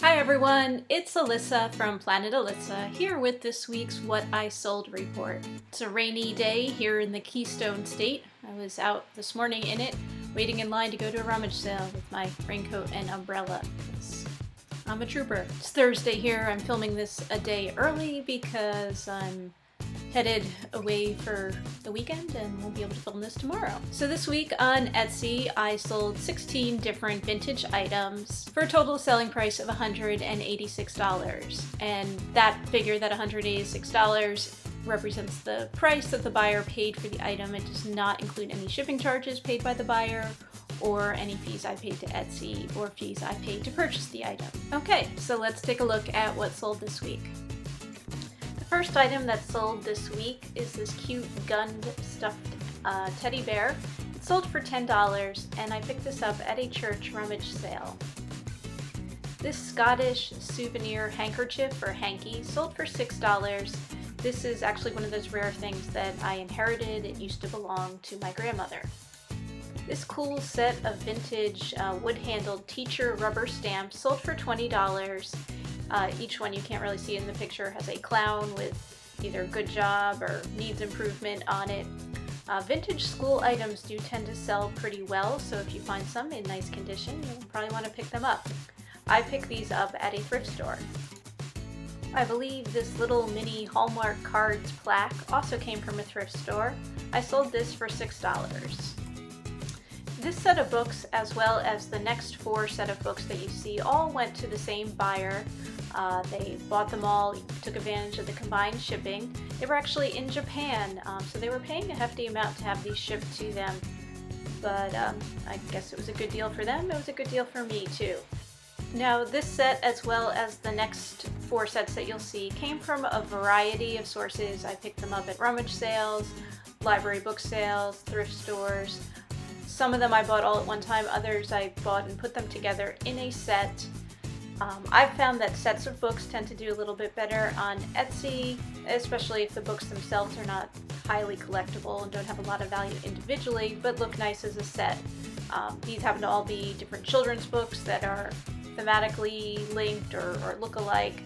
Hi everyone, it's Alyssa from Planet Alyssa here with this week's What I Sold report. It's a rainy day here in the Keystone State. I was out this morning in it, waiting in line to go to a rummage sale with my raincoat and umbrella. I'm a trooper. It's Thursday here. I'm filming this a day early because I'm headed away for the weekend and won't be able to film this tomorrow. So this week on Etsy, I sold 16 different vintage items for a total selling price of $186. And that figure, that $186, represents the price that the buyer paid for the item. It does not include any shipping charges paid by the buyer or any fees I paid to Etsy or fees I paid to purchase the item. Okay, so let's take a look at what sold this week. First item that sold this week is this cute Gund stuffed teddy bear. It sold for $10 and I picked this up at a church rummage sale. This Scottish souvenir handkerchief or hanky sold for $6. This is actually one of those rare things that I inherited. It used to belong to my grandmother. This cool set of vintage wood-handled teacher rubber stamps sold for $20. Each one, you can't really see in the picture, has a clown with either good job or needs improvement on it. Vintage school items do tend to sell pretty well, so if you find some in nice condition, you'll probably want to pick them up. I picked these up at a thrift store. I believe this little mini Hallmark cards plaque also came from a thrift store. I sold this for $6. This set of books, as well as the next 4 set of books that you see, all went to the same buyer. They bought them all, took advantage of the combined shipping. They were actually in Japan, so they were paying a hefty amount to have these shipped to them. But I guess it was a good deal for them. It was a good deal for me too. Now this set, as well as the next 4 sets that you'll see, came from a variety of sources. I picked them up at rummage sales, library book sales, thrift stores. Some of them I bought all at one time, others I bought and put them together in a set. I've found that sets of books tend to do a little bit better on Etsy, especially if the books themselves are not highly collectible and don't have a lot of value individually, but look nice as a set. These happen to all be different children's books that are thematically linked or look alike.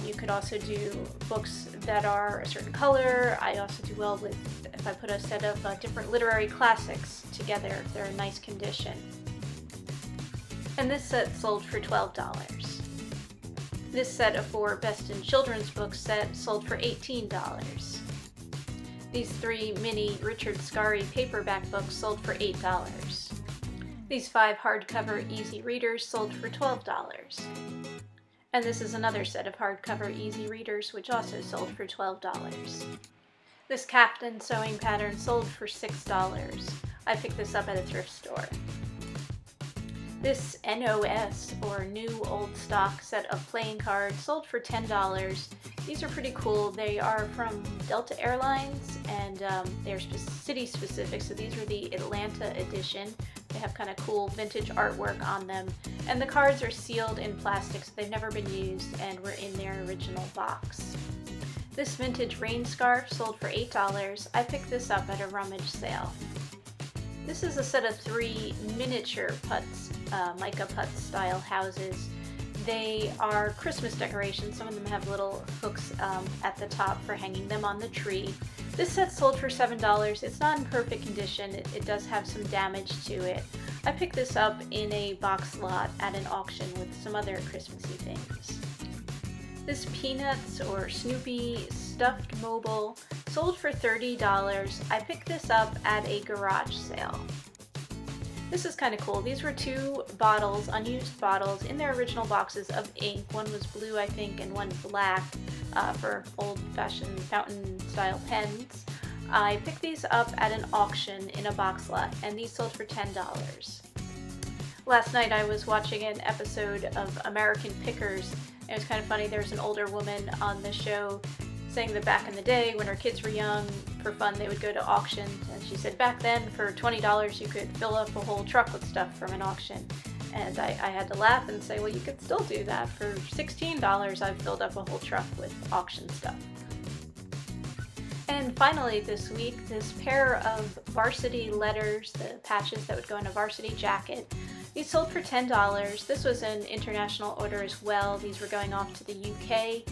You could also do books that are a certain color. I also do well with if I put a set of different literary classics together if they're in nice condition. And this set sold for $12. This set of 4 Best in Children's Books set sold for $18. These 3 mini Richard Scarry paperback books sold for $8. These 5 hardcover easy readers sold for $12. And this is another set of hardcover easy readers which also sold for $12. This Captain sewing pattern sold for $6. I picked this up at a thrift store. This NOS, or New Old Stock, set of playing cards sold for $10. These are pretty cool. They are from Delta Airlines and they're city specific, so these are the Atlanta edition. They have kind of cool vintage artwork on them, and the cards are sealed in plastic, so they've never been used and were in their original box. This vintage rain scarf sold for $8. I picked this up at a rummage sale. This is a set of 3 miniature putts, mica putt style houses. They are Christmas decorations. Some of them have little hooks at the top for hanging them on the tree. This set sold for $7. It's not in perfect condition. It does have some damage to it. I picked this up in a box lot at an auction with some other Christmassy things. This Peanuts or Snoopy stuffed mobile sold for $30. I picked this up at a garage sale. This is kind of cool. These were 2 bottles, unused bottles, in their original boxes of ink. One was blue, I think, and one black for old-fashioned fountain-style pens. I picked these up at an auction in a box lot, and these sold for $10. Last night I was watching an episode of American Pickers. It was kind of funny. There was an older woman on the show saying that back in the day when her kids were young, for fun they would go to auctions, and she said back then for $20 you could fill up a whole truck with stuff from an auction. And I had to laugh and say, well, you could still do that. For $16 I've filled up a whole truck with auction stuff. And finally this week, this pair of varsity letters, the patches that would go in a varsity jacket, These sold for $10. This was an international order as well. These were going off to the UK,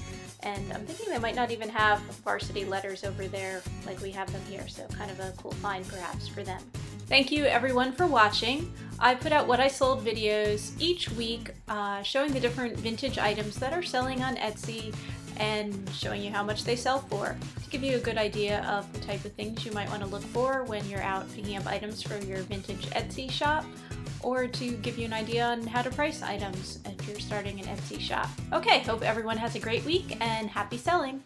and I'm thinking they might not even have varsity letters over there like we have them here, so kind of a cool find perhaps for them. Thank you everyone for watching. I put out What I Sold videos each week showing the different vintage items that are selling on Etsy and showing you how much they sell for, to give you a good idea of the type of things you might want to look for when you're out picking up items for your vintage Etsy shop, or to give you an idea on how to price items if you're starting an Etsy shop. Okay, hope everyone has a great week and happy selling!